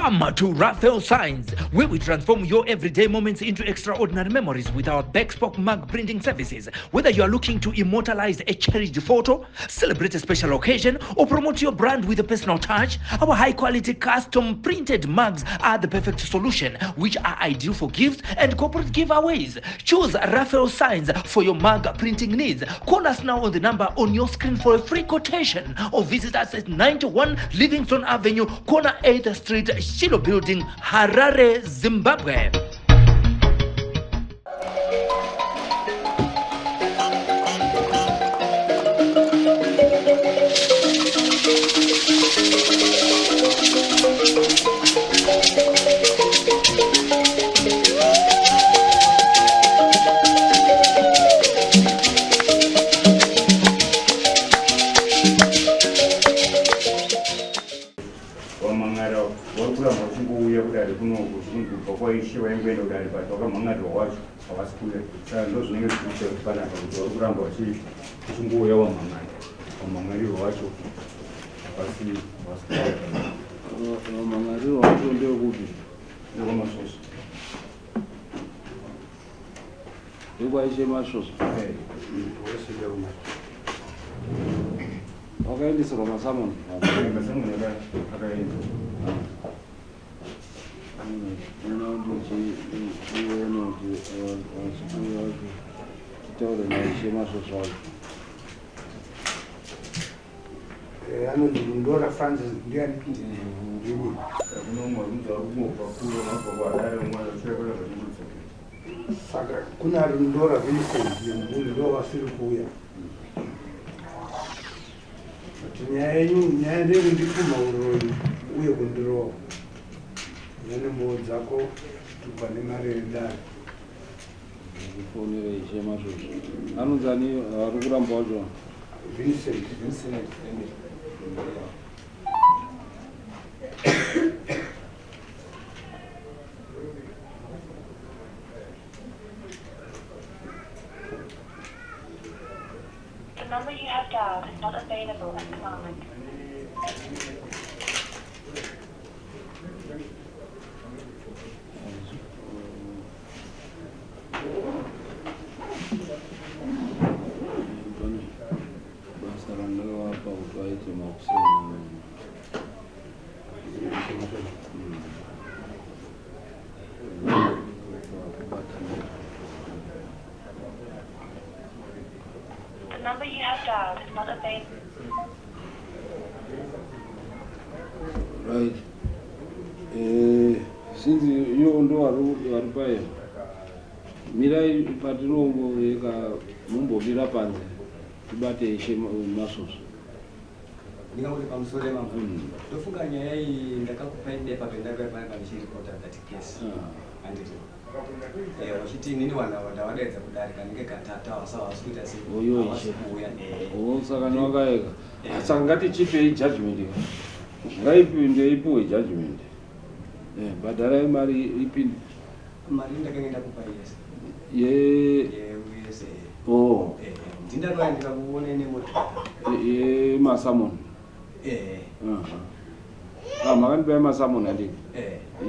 Come to Raphael Signs, where we transform your everyday moments into extraordinary memories with our bespoke mug printing services. Whether you are looking to immortalize a cherished photo, celebrate a special occasion, or promote your brand with a personal touch, our high-quality custom printed mugs are the perfect solution, which are ideal for gifts and corporate giveaways. Choose Raphael Signs for your mug printing needs. Call us now on the number on your screen for a free quotation, or visit us at 91 Livingston Avenue, corner 8th Street, Shilo Building, Harare, Zimbabwe. Ndora Francis ndiani saka kuna Ndora Vincent ndio wasiri kuya nyaya nderu ndikuma urori uye kundirowa nene mbo dzako tupane mare ndari kufonera ishe masvosvo anonzani ari kuramba wacho Vincent The number you have dialed is not available at the moment. basa randakavapa kuti vaite makuseni The number you have dialed is not available. right since iyo ndo vari payo mirai patirongoeka mumbomira panze tibate ishe masvosvo ndingakuti pamusoro emambo tofunga nyaya iyi ndakakupai depa pendakaipanaka ndichiripota that case handiti wachiti inini ndawadaidza kudarika ndinge katata wasavasikuita sekuuya saka niwakaeka saka ngatichipei judgment ngaipinde ipiwe judgment bhadharai mari ipinde mari ndakange ndakupa yes ndindaroya ndikakuona nemota masamon makandipai masamon handiki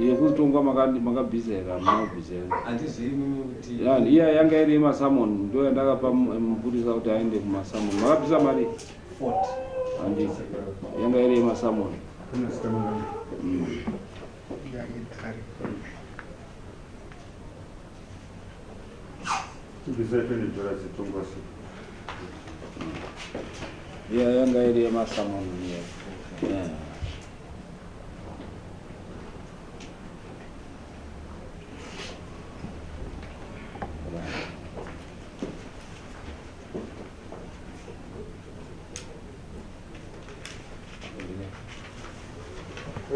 yekutongwa makabhizera makabhizera handizivi mimi kuti iya yanga iri masamon ndo yandakapa mupurisa kuti aende kumasamon makabvisa mari 40 handiki yanga iri masamon iya yanga iri masamon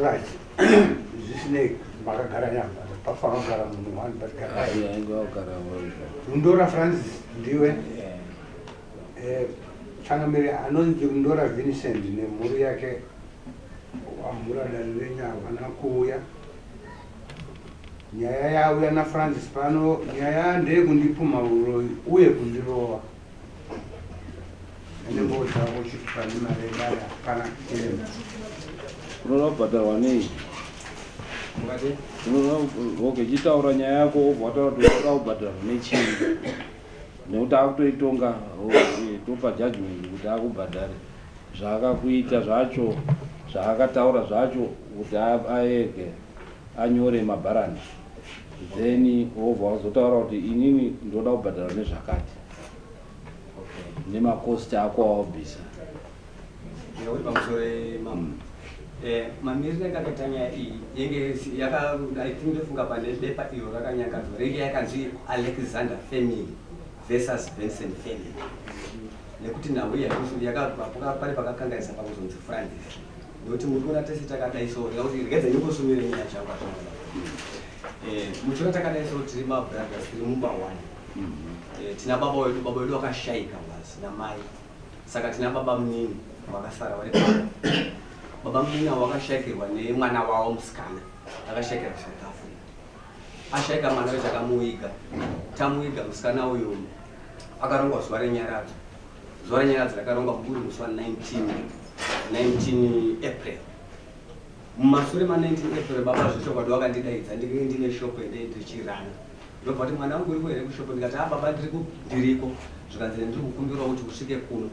right zvisine makagara nyamba pafanira kugara munhu wani batgara Ndora Francis ndiwe changamiri anonzi Ndora Vincent nemhuri yake wamhura dare renyama nakuuya nyaya yauya naFrancis pano nyaya ndeyekundipuma uroyi uye kundirova ende mbotavo chipani mare dare kana kirema unobhadharwa nei Mukati okay chitaura nyaya yako obva wataura kuti wakubhadhara nechinyi nekuti akutoitonga topa judgment kuti akubhadhare zvaakakuita zvacho zvaakataura zvacho kuti aege anyore mabharandi then obva wazotaura kuti inini ndoda kubhadhara nezvakati nemakosti ako awabvisa ndinoti pamusoro mamiriro akakaita nyaya iyi yenge ndofunga pane bepa iro rakanyangadzwa renge yakanzi Alexander family versus Benson family nekuti nhau yakabva pari pakakanganisa pakuzonzi Francis nekuti muri kuona tese takadai so kuti regedza nyingosumire nyaya changu muchiona takadai so tiri mabrothers tiri mumba 1 tina baba wedu wakashaika basi namai saka tina baba munini wakasara vari baba munini wakashaikirwa nemwana wavo musikana akashaikirwa South Africa ashaika mwana wedu akamuiga tamuiga musikana uyu akarongwa zuva renyaradzo rakarongwa muri musi wa 19 April mumashure ma19 April baba zvishokwadi wakandidaidza ndinge ndine shoko ndichirana ndobva kuti mwana wangu uri kuhere kushoko ndikati baba ndiriko zvikanzi ndiri kukumbirwa kuti usvike kuno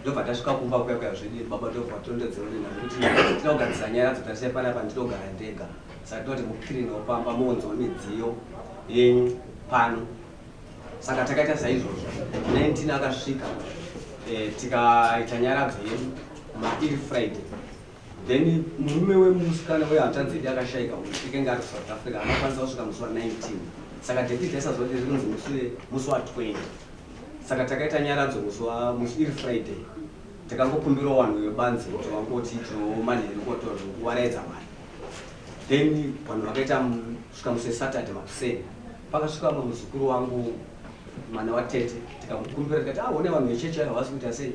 ndobva tasvika kumba kuya zvedii baba ndobva tondedzerorina nekuti tinogadzisa nyaya dzotasai panapa ndinogara ndega saka tinoti mukirina wopamba muonzwa midziyo yenyu pano saka takaita saizvozvo 19 akasvika tikaita nyaradzo yedu mairi Friday then murume wemusikana wehanzvadzi yedu akashaika ikenge ari South Africa anokwanisa kusvika musi wa 19 saka date taisazoti rinonzi musi wa 20 saka takaita nyaradzo musi iri Friday takangokumbirawo vanhu vebanzi kuti vangoti manheru kuwaraidza vanhu then vanhu vakaita kusvika musi Saturday makuseni pakasvika muzukuru wangu mwana watete tikamukumbira tikati one vanhu vechechi aya havasi kuita sei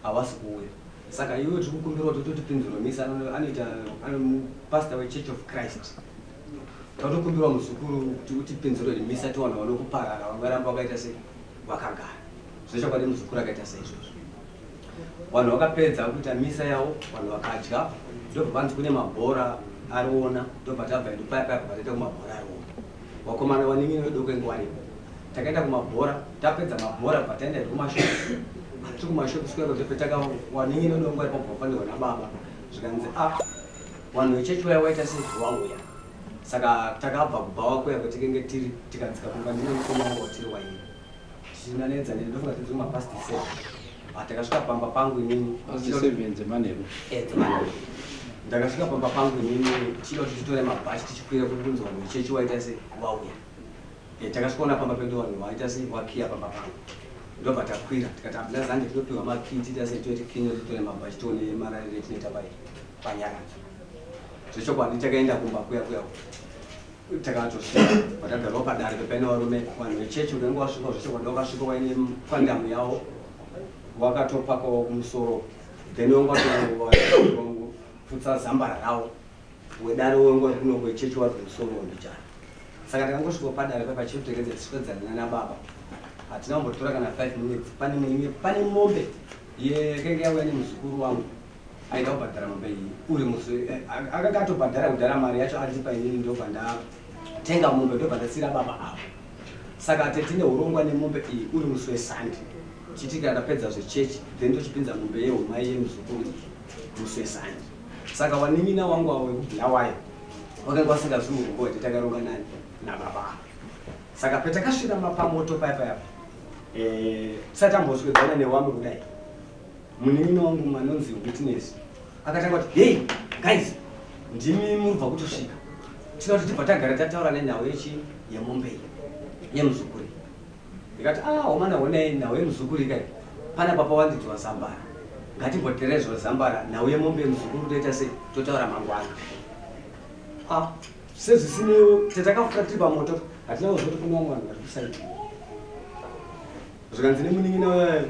havasi kuuya saka iwe tiri kukumbira kuti totipinziro misa anoita pastor weChurch of Christ tatokumbirwa muzukuru kuti utipinziro misa tiwana vanokuparara vangaramba vakaita sei vakagara zvechokwadi muzukuru akaita saizvozvo vanhu vakapedza kuita misa yavo vanhu vakadya ndobva vanzi kune mabhora ariona ndobva tabva edu payapayapa vataita kumabhora ariona vakomana vaningini vedoko enge varipo takaenda kumabhora tapedza mabhora pataenda kumashopu tiri kumashopu kusvika kutopetaka waningini vedoko vari pabofanirwa nababa zvikanzi vanhu vechechi vaya waita sei wauya saka takabva kubva wakuya kwatikenge tiri tikadzika kumba ndine mukoma wangu watiri waini tinanedza ndofunga tiri mapasti 7 takasvika pamba pangu inini ndakasvika pamba pangu inini tichida kuti titore mabhachi tichikwira kuti kunzi vanhu vechechi waita sei wauya takasvikaona pamba pedu vanhu vaita sei vakiya pamba pangu ndobva takwira tikati abula zange tinopiwa makii tiita sei toiti kinyo titore mabhachi tione mararire tinoita panyaradzo zvechokwadi takaenda kumba kuya takatosvika patagarawo padare pepaine varume vanhu vechechi unenge wasvika zvechokwadi wakasvika waine pandamu yavo wakatopakawo kumusoro then wangaputsa zambara ravo wedare wengori kuno kwechechi vari kumusoro ndijana saka takangosvika padare papachiutekedza tiswedzana nababa hatina kumbotora kana 5 minutes pane mombe yekenge yauya nemuzukuru wangu aida kubhadhara mombe iyi uri musi akanga atobhadhara kudhara mari yacho andipa inini ndobva ndatenga mombe ndobva ndasira baba avo saka tetine urongwa nemombe iyi uri musi wesandi chitika ndapedza zvechechi then ndochipinza mombe yehumai yemuzukuru musi wesandi saka wanin'ina wangu awo wekubhulawayo wakanga wasingazivi urombo hwete takaronga nani nababa saka petakasvika pamoto payapayapa tisati amboswedzana newamwe kudai munin'ina wangu manonzi Witness akatanga kuti hey guys ndimi murubva kutosvika tinoda kuti tibva tagara tataura nenhau yemombe yemuzukuri ndikati homana honai nhau yemuzukuri kai panapa pawandidzwa zambara ngatimboterezwa zambara nhau yemombe yemuzukuru toita sei totaura mangwana sezvisinewo tatakafuta tiri pamoto hatina kuzoti kuna vamwe vanhu vari kusaidi zvikanzi nemunin'ina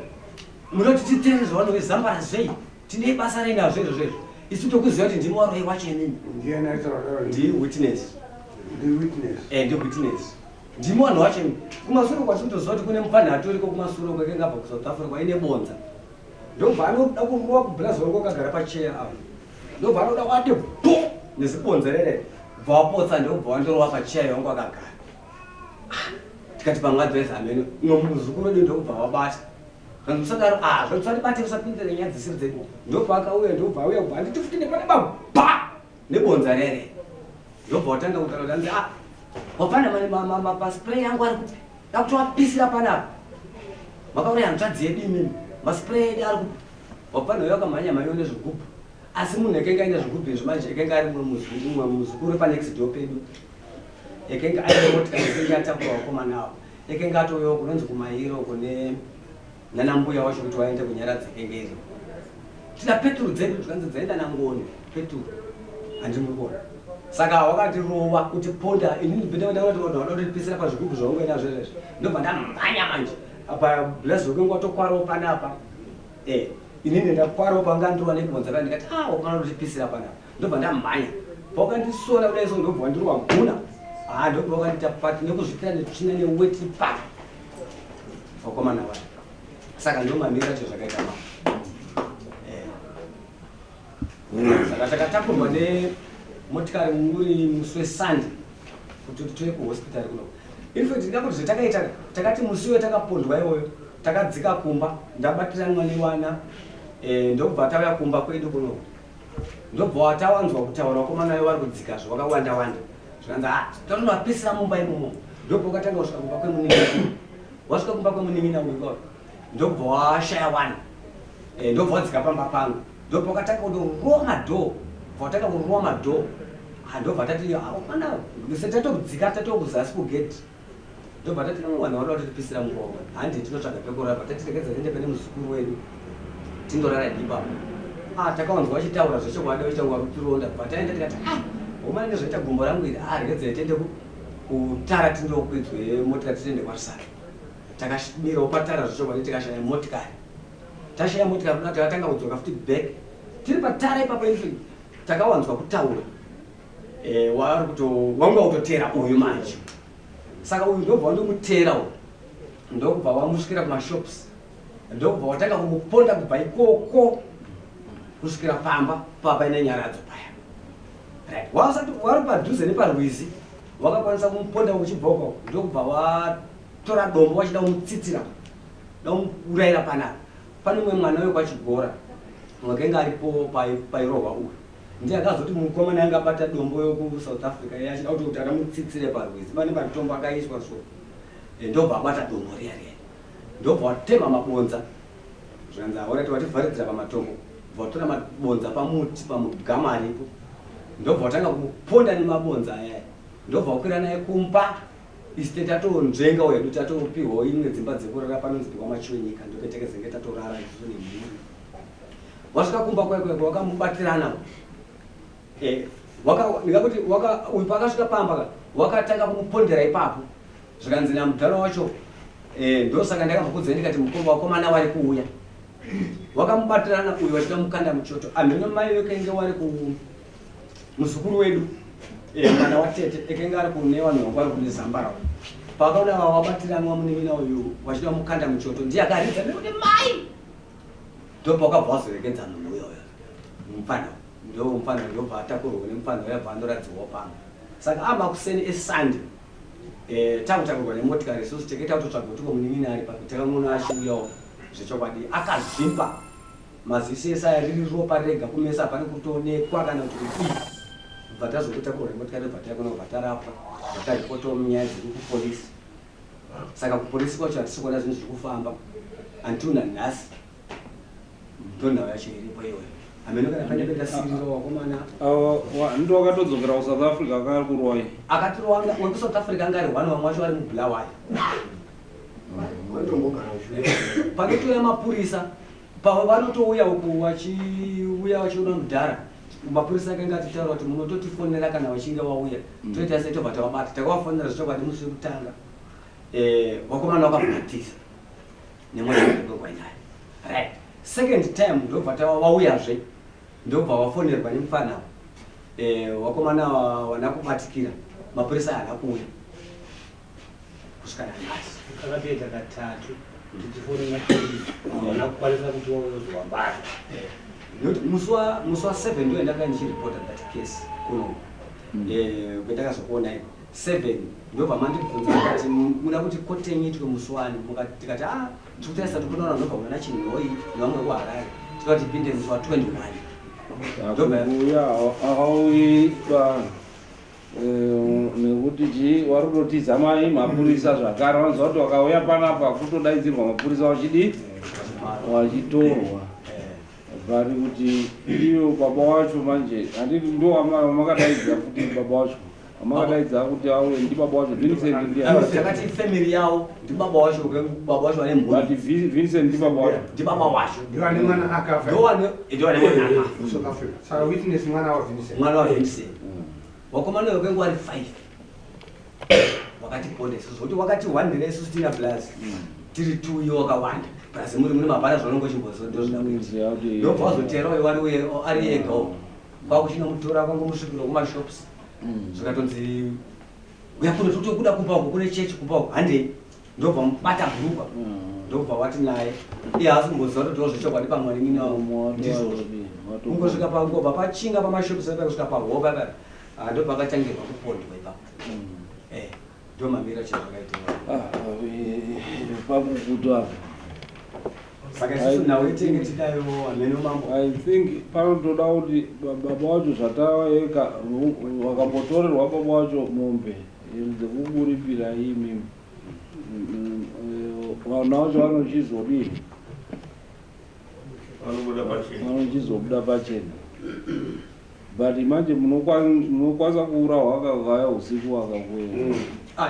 munoti titerezwa vanhu vezambara zvei tine basa rainazvo izvozvo isu tokuziva kuti ndimi waroi wacho inini ndiwitness ndimi vanhu wacho kumasuro kwatinotoziva kuti kune mupanhatu uriko kumasuro kwekenge abva kuSouth Africa waine bonza ndobva anoda kumua kubrazil kwakagara pacheya avo ndobva anoda wati bo nezibonza rere vapotsa ndobva wandorova pachiya yangu akagara. Tikati pamwadzi amene muzukuru wedu ndobva wabata. Kana usadaro zvatisatibate usapindire nyaya dzisiri dzedu. Ndobva akauya ndobva auya kubva anditi futi nepane baba nebonza rere. Ndobva watanga kutaura kuti wapana maspray yangu ari kupi. Dakuti wapisira panapa. Makaura hanzvadzi yedu imini. Maspray edu ari kupi. Wapana uya wakamhanya mhanyo nezvigubhu. Asi munhu ekenga aine zvigubhu izvi manje ekenga ari mumwe muzukuru panext door pedu. Ekenga aine motikari ekenga atakura vakomana avo. Ekenga atouyawo kunonzi kumairo kune nanambuya wacho kuti waende kunyaradza ekenga iri. Tina peturu dzedu tikanzi dzaenda nangoni peturu handimubona. Saka wakatirova kuti ponda inini bhedha kuti vanhu vanoda kutipisira pazvigubhu zvaungoenda zvezvezvi. Ndobva ndamhanya manje. Apa blazi wekenga watokwarawo panapa. Inini ndakwarawo pangandova nebonza rani ndikati wakana kutipisira panapa. Ndobva ndamhanya. Pakandisona kudai so ndobva wandirova guna. Ndobva wakandita pati nekuzvipira netsvina neweti pa. Wakomana wacho. Saka ndomamira cho zvakaita mama. Saka takatakurwa nemotikari muri musi weSunday kuti tiuye kuhospitari kuno. In fact ndingakuti zvetakaita takati musi wetakapondwa iwoyo takadzika kumba ndabatira mwani wana ndobva tauya kumba kwedu kuno. Ndobva watawanzwa kutaura wakomana vari kudzika zvakawanda wanda. Zvikanzi tinovapisira mumba imomo. Ndobva wakatanga kusvika kumba kwemunin'ina. Wasvika kumba kwemunin'ina uyu ndobva washaya wani. Ndobva wadzika pamba pangu. Ndobva wakatanga kundorova madhoo. Watanga kurova madhoo. Ndobva tati mana setatokudzika tatokuzasi kugedhi. Ndobva tati vanhu vanoda kutipisira mumba umu. Handi tinotsvaga pekurapa tatiregedza tiende pane muzukuru wedu. Tindorara ipapo. Takawanzwa vachitaura zvechokwadi vachitangwa kutironda. Pataenda tikati homa nezvaita gumbo rangu iri regedzai tiende kutara tindokwidzwe motikari tiende kwarisana. Takamirawo patara zvechokwadi tikashaya motikari. Tashaya motikari kuna takatanga kudzoka futi back. Tiri patara ipapo infini takawanzwa kutaura. Wari kuti wanga utotera uyu manje. Saka uyu ndobva wandomutera uyu. Ndobva wamusvikira kumashops. Ndobva watanga kumuponda kubva ikoko kusvikira pamba paine nyaradzo paya. Right. Wasati wari padhuze neparwizi wakakwanisa kumuponda uchibva uko ndokubva watora dombo wachida kumutsitsira ndokurayira panapa. Pane mumwe mwana wekwachigora wakenga aripo pairohwa uyu ndiye akazoti mukomana anga abata dombo yokuSouth Africa achida kuti akamutsitsire parwizi pane matombo akaiswa so. Ndobva abata dombo riya riya. Ndobva watema mabonza zvanzi aurati wativharidzira pamatombo. Vatora mabonza pamuti pamugama aripo. Ndobva watanga kumuponda nemabonza aya. Ndobva wakwira naye kumba. Isi tatonzvenga wedu tatopihwa imwe dzimba dzekurara panonzi kwamachiwenyika ndopetekezenge tatorara isu nemhuri. Wasvika kumba kwekwe wakamubatirana. Ndingakuti uyu pakasvika pamba wakatanga kumupondera ipapo. Zvikanzi namudhara wacho ndosaka ndakabvukudza ndikati mukomba wakomana wari kuuya. Wakamubatirana uyu wachida mukanda muchoto. Ameno mai wekenge wari muzukuru wedu. Mwana watete ekenga ari kune vanhu vangu vari kune Zambarawo. Pakaona wabatirana wamunin'ina uyu wachida mukanda muchoto ndiye akaridza nekuti mai. Ndobva wakabva wazorekedza munhu uyoyo. Mufana ndobva atakurwa nemufana uya bvandoradziwa pano. Saka amakuseni eSunday takutakurwa nemotikari isusu takaita kutotsvaga kuti munin'ina ari papi takamuona achiuyawo zvechokwadi akazvimba. Maziso ese riri ropa rega kumesa pane kutoonekwa kana kuti bvatazokutakura motikari bvatakona bvatarapwa bvataripota munyaya dziri kupolisi. Saka kupolisi kwacho hatisi kuona zvinhu zviri kufamba until nanhasi ndonhau yacho iripo iyoyo. Ameno kana pane pendasirira wakomana ndo wakatodzokera kuSouth Africa akari kurwai akatirowa wekuSouth Africa anga ari one wamwe wacho vari mubulawayo. Panotoya mapurisa pavanotouya uku vachiuya vachiona mudhara. Mapurisa akanga atitaura kuti munototifonera kana vachinge vauya toita sei tobva tavabata. Takavafonera zvechokwadi musi wekutanga wakomana wakabhatisa nemwana wekwanyaya. Right. Second time ndobva vauyazve ndobva vafonerwa nemufana wakomana wana kubatikira mapurisa haana kuuya kusvika nanhasi. Akapedza katatu tichifonera polisi hawana kukwanisa kuti wazowabata. Musi wa7 ndio ndanga ndichiripota that case kuno. kwetakazokuona 7 ndobva mandibvunza kuti muda kuti kotenyi itwe muswani tikati tikutaisa tikunoona ndobva kuna chinhoi nevamwe kuharare tikati pinde muswa 21 auipa nekuti wari kutotiza mai mapurisa zvakare vanonzwa kuti wakauya panapa kutodaidzirwa mapurisa wachitorwa vari kuti iyo baba wacho manje handiti ndo wamakadaidza kuti baba wacho wamakadaidza kuti auye ndi baba wacho Vincent ndiakati family yawo ndi baba wacho ane mboni but Vincent ndi baba wacho ndi baba wacho ndiwane mwana akafa ndiwane mwana akafa South Africa saka witness mwana wa Vincent wakomana wekwengu ari 5 wakati ponde kuti wakati 1 ndine isusu tina plus tiri 2 iyo wakawanda plus muri mabhara zvanongo chimbozo ndobva wazotera ari ega kwakuchina mutora kwangomusvikiro kumashops zvikatonzi uyakunotuti kuda kumba uko kune chechi kumba uko hande ndobva mubata bhurukwa ndobva wati naye iye hasimboziva kuti ndozvechokwadi pamwari minawo ndizvozvo ungosvika pangobva pachinga pamashops kusvika pahopa ndobva akatangirwa kupondwa ipapo ndo mamira chezvakaitika pakukutu apa saka isusu nawe tengetikayo ameno mambo I think panotoda kuti baba wacho zvataeka wakambotorerwa baba wacho mombe dzekuburipira imi vana vacho vanochizodii vanochizobuda pachena but manje munokwanisa kuurawa wakagaya usiku wakakuya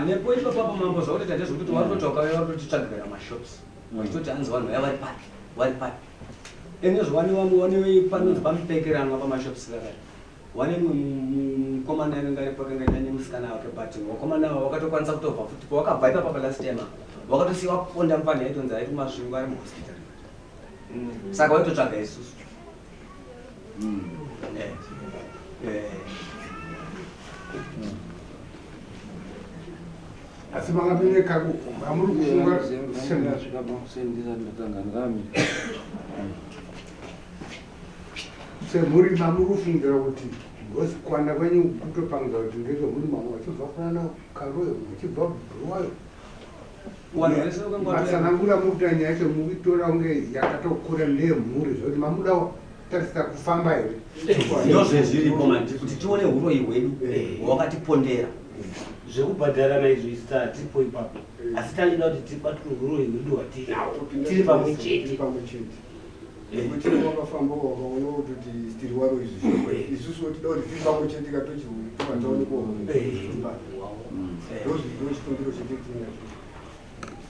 nepo ipapapa mambo zvakuti tate zvokuti warutoti wakauya warutotitsvagirira mashops wachitoti hanzi vanhu vaya vari pati enezvowani panonzi pamupekeranwa pamashops kakati wane mukomana anenge aripo akangaita nemusikana wake but wakomana wakatokwanisa kutobva futi pawakabva ipapa last time wakatosiya waponda mupani aitonzi aiti masvingo ari muhospital saka waitotsvaga isusu asi makabereka amuri kufunga semuri mamuri kufungira kuti kwanda kwenyu kutopangisa kuti ngeke muri mamwe vachibva kunana karoyo vachibva bhuruwayo matsanangura mukutanya yacho mukitora kunge yakatokura ndeyemhuri zvokuti mamuda tarisira kufamba here ndozvezviripo mandi kuti tione uroyi hwedu hwakatipondera zvekubhadhara naizvo isita tipo ipapo asi tangida kuti tibatwe uroyi hwedu hwatinawo tiri pamwe chete nekuti wakafamba wakaona kuti tiri waro izvi isusu tida kuti tiri pamwe chete katochivataoneko ndochitongero chete tinacho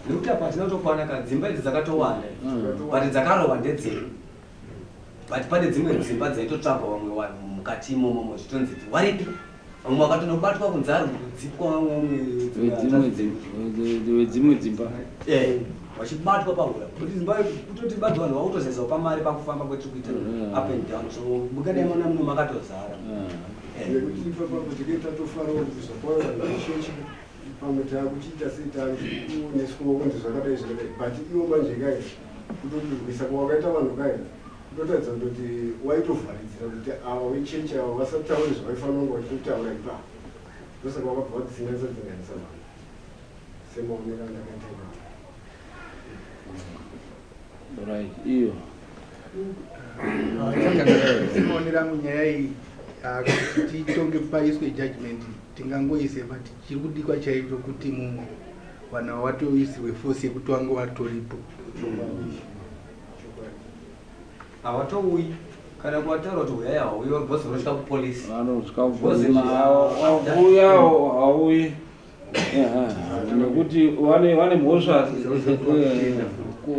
nekuti apa tinatokwanaka dzimba idzi dzakatowanda but dzakarohwa ndedzedu but pane dzimwe dzimba dzaitotsvagwa vamwe vanhu mukati imomo zvitonzi waripi vamwe vakatonobatwa kunzi ari kudzipwa wedzimwe dzimba vachibatwa paura kuti dzimba kutoti badzi vanhu vakutozaisawo pamari pakufamba kwetiri kuita up and down so mukadai mana muno makatozara nekuti ipapapo tikei tatofarawo kubvisa kwayo chechi pamwe taakuchiita seitakuoneswa kunzi zvakadai zvakadai but iwo manje kai kutokurwisa kwawakaita vanhu kai kutotaridza kutoti waitovharidzira kuti ava vechechi ava vasatauri zvavaifanira kunge vachitaura ipapo ndosaka wakabva vatsinganisatsinganisa vanhu semaonera ndakaita right iyo semaonera munyaya iyi kuti titonge paiswe judgment tingangoise but chiri kudikwa chaito kuti mumwe vanhu vatoisirwe force yekuti vange vatoripo havatouyi kana kuvataura kuti uyai hauyi bhozi unosvika kupolisi uya hauyi nekuti vane mhosva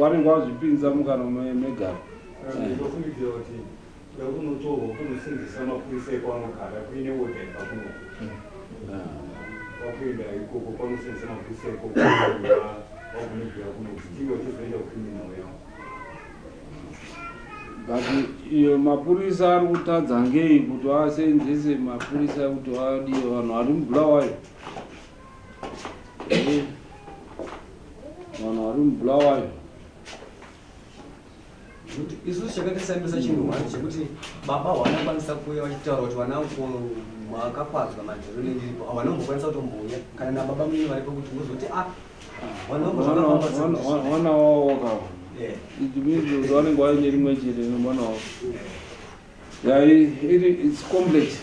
vanenge vazvipinza mukano megaro ndinofungidzira kuti kunotorwa kunosindisa mapurisa ekwanogara kuine oda ipakuno wakuenda ikoko kwanosindisa mapurisa ekoko wakunobvira kuno kuti tive uchizoenda kukriminal yavo but iyo mapurisa ari kutadza ngei kuti vasenzese mapurisa kuti vadiwe vanhu vari mubulawayo vanhu vari mubulawayo isusu chakatisambisa chinhu wani chekuti baba wanokwanisa kuuya vachitaura kuti vana makakwadzwa madhero nendiripo havanombokwanisa kutomboya kana nababa munye varipo kuti muzoti wana wavo wakawa it means vanenge vaine rimwe chete nemwana wavo. It's complex.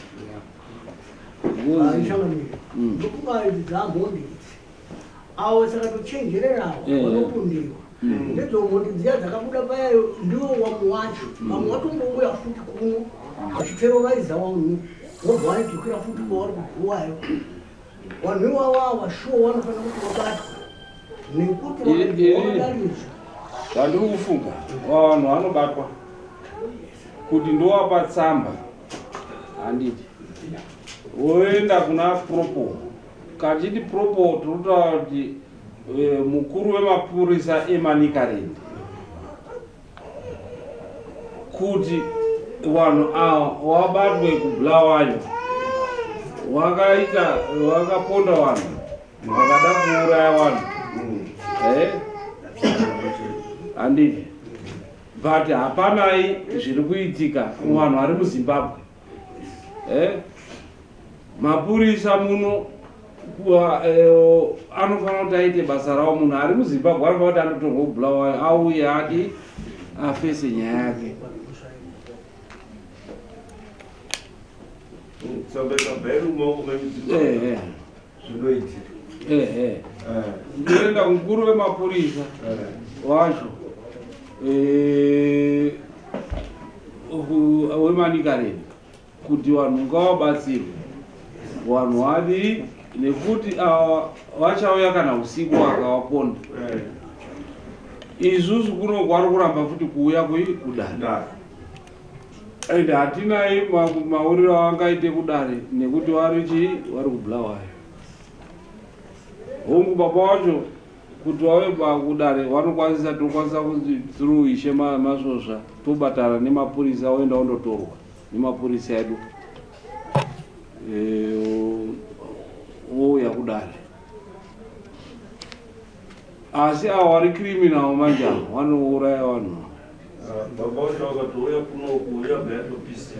awo saka tochenjererawo vanokundiwa ndidzo mhoti dziya dzakabuda payayo ndiwo wamwe wacho vamwe watombouya futi kuno vachiteroraiza vanhu vobva vaidzokera futi kwavari kuguwayo. Vanhu ivava vashuwa vanofanira kuti vabatwe nekuti vadarizwa. Vandiri kufunga vanhu vanobatwa kuti ndowapa tsamba handiti woenda kuna propo. Kachiti propo tinotaura kuti mukuru wemapurisa eManicaland kuti vanhu ava vabatwe kuBulawayo vakaponda vanhu vakada kuuraya vanhu handiti but hapanai zviri kuitika muvanhu vari muZimbabwe. Mapurisa muno anofanira kuti aite basa ravo. Munhu ari muZimbabwe anofanira kuti andotorwa kuBulawayo auye ake afese nyaya yake. Ndoenda kumukuru wemapurisa wacho weManicaland kuti vanhu ngavabatsirwe, vanhu vadii, nekuti vachauya kana usiku vakavaponda. Isusu kuno kwari kuramba futi kuuya kudare ende hatinai mauriro avangaite kudare nekuti vari kuBulawayo. Hongu baba wacho kuti vave kudare tokwanisa kuti through Ishe Masvosva tobatana nemapurisa voenda vondotorwa nemapurisa edu vouya kudare. Asi ava vari criminal manje vanouraya vanhu. Baba wacho vakatouya kunokuuya bhayatopisa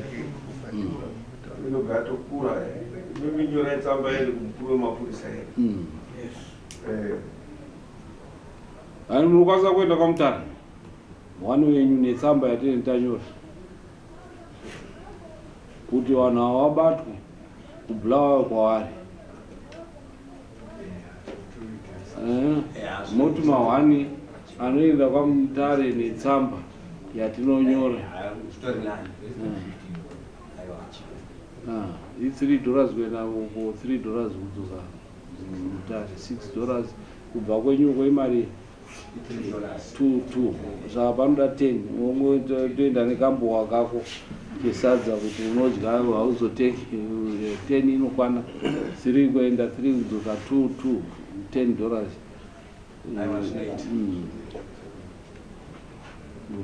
inobva yatokura inominyora tsamba iri kumukuru wemapurisa iri. Ani munokwanisa kuenda kwamutare wani wenyu netsamba yatinenge tanyora kuti vanhu ava vabatwe kuBulawayo kwavari. Moti mahwani anoenda kwamutare netsamba yatinonyora $3 kuenda uko, $3 kudzoka mutare, $6 kubva kwenyu kwemari 2 saka panoda 10. Omwe toenda nekambowa kako kesadza kuti unodya hauzotengi 10 inokwana 3 kuenda 3 kudzoka 2 $10.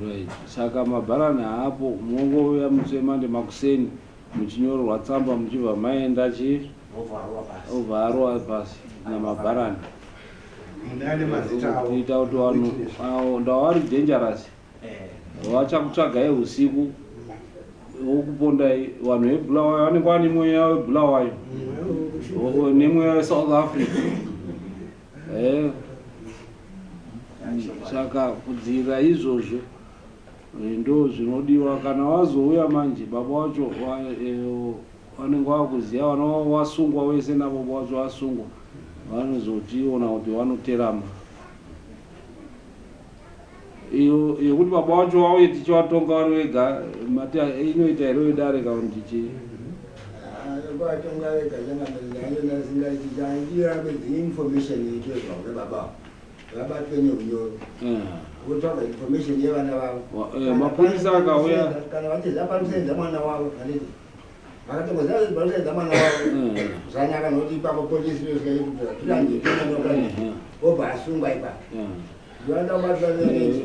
Right. Saka mabharani haapo mongouya musemande makuseni muchinyorwa tsamba muchibva maenda ovharwa pasi namabharani kuita kuti vanhu ndavari dangerous vachakutsvagai usiku wokupondai. Vanhu veBulawayo vanenge vane mweya weBulawayo nemweya weSouth Africa. Saka kudzivirira izvozvo ndo zvinodiwa. Kana wazouya manje baba wacho vanenge vakuziva vana vavo vasungwa wese nababa wacho vasungwa vanozotiona kuti vanoterama. Iyo yekuti baba wacho vauye tichivatonga vari vega inoita here wedare kaundichi vatonga vega changaaiasingaitichaangira information yekezva kwebaba vabatwe neunyoro votsvaga information yevana vavo. Mapurisa akauya kana vachizaparusaidza mwana wavo aniti vakatongozaparusaidza mwana wavo zvanaka nokuti ipapo polisi vezvaitutiranje obva asungwa ipapo zvivanda kubatwa nereji.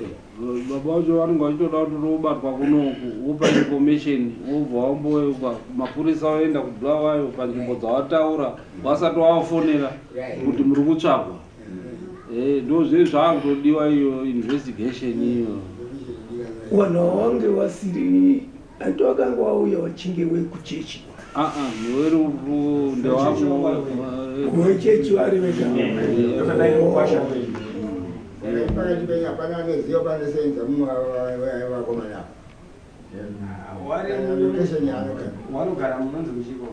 Baba wacho vanenge vachitoda kuti robatwa kunoku wopa information wobva wamboyekwa mapurisa voenda kuBulawayo panzvimbo dzavataura vasati vavafonera kuti muri kutsvagwa. Ndo zviri zvaakutodiwa iyo investigation iyo. Vanhu vange vasiri antu akanga wauya wachinge wekuchechi niweruvu ndewamo wechechi vari vega pakati penyu hapana nezivo panosenza mumavakomana location yaanogara wanogara munonzi muchiko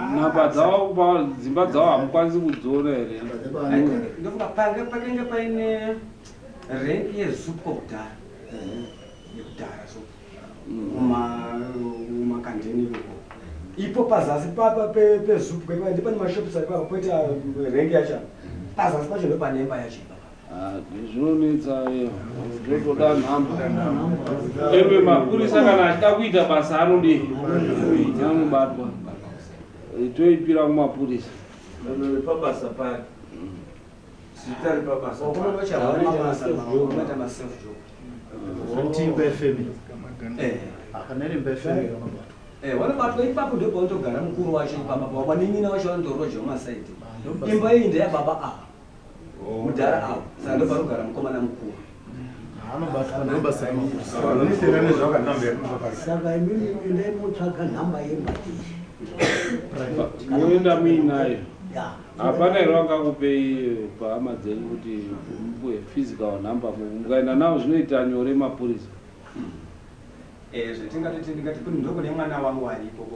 nhamba dzavo dzimba dzavo hamukwanisi kudziona here ndofunga pakenge paine renki yezupo kudhara yekudhara so mumakandeni ipo pazasi papa pezupu ndipo pane mashopisi ari papa poita renki yacho pazasi pacho ndo pane imba yacho zvinonetsa zvotoda nhamba ebe mapurisa kana achida kuita basa anodii anobatwa toipira kumapurisa pabasa pari sitari pabasa vanobatwa ipapo ndo paunotogara mukuru wacho ipapa wanin'ina wacho vanotoroja mumasaidi imba iyi ndeyababa ava mudhara avo saka ndo panogara mukomana mukuru saka imini ndaimutsvaga nhamba yematishi moenda muinayo hapana iro angakupei pahama dzenyu kuti mupuwe physical nhamba mukaenda navo zvinoita nyore mapurisa zvetingati ndingati kuti ndokune mwana wangu aripo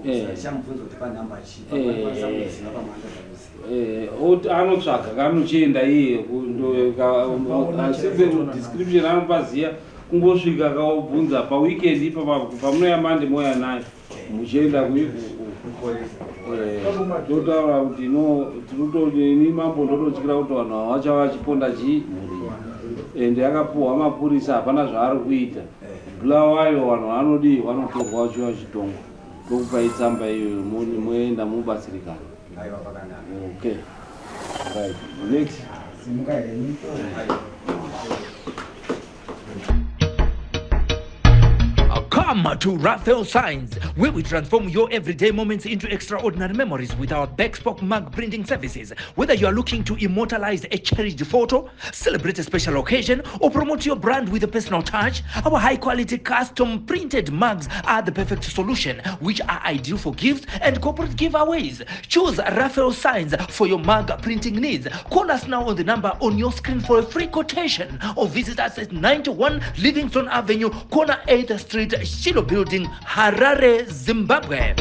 chamubvunza kuti panhamba chipaaiziva pamanda anotsvaga kanochienda iye description anopaziya kungosvika akaobvunza paweekend ipa pamunoya mande moya nayo muchienda totaura kuti tinotoni mambo ndototyira kuti vanhu ava vacha vachiponda chii ende akapuhwa mapurisa hapana zvaari kuita bula wayo vanhu vanodii vanotorwa vachiva chitongo tokupai tsamba iyo moenda mubatsirikana. Okay, right, next. Come to Raphael Signs, where we transform your everyday moments into extraordinary memories with our Bespoke mug printing services. Whether you are looking to immortalize a cherished photo, celebrate a special occasion, or promote your brand with a personal touch, our high-quality custom printed mugs are the perfect solution, which are ideal for gifts and corporate giveaways. Choose Raphael Signs for your mug printing needs. Call us now on the number on your screen for a free quotation, or visit us at 91 Livingston Avenue, corner 8th Street, Shilo Building, Harare, Zimbabwe.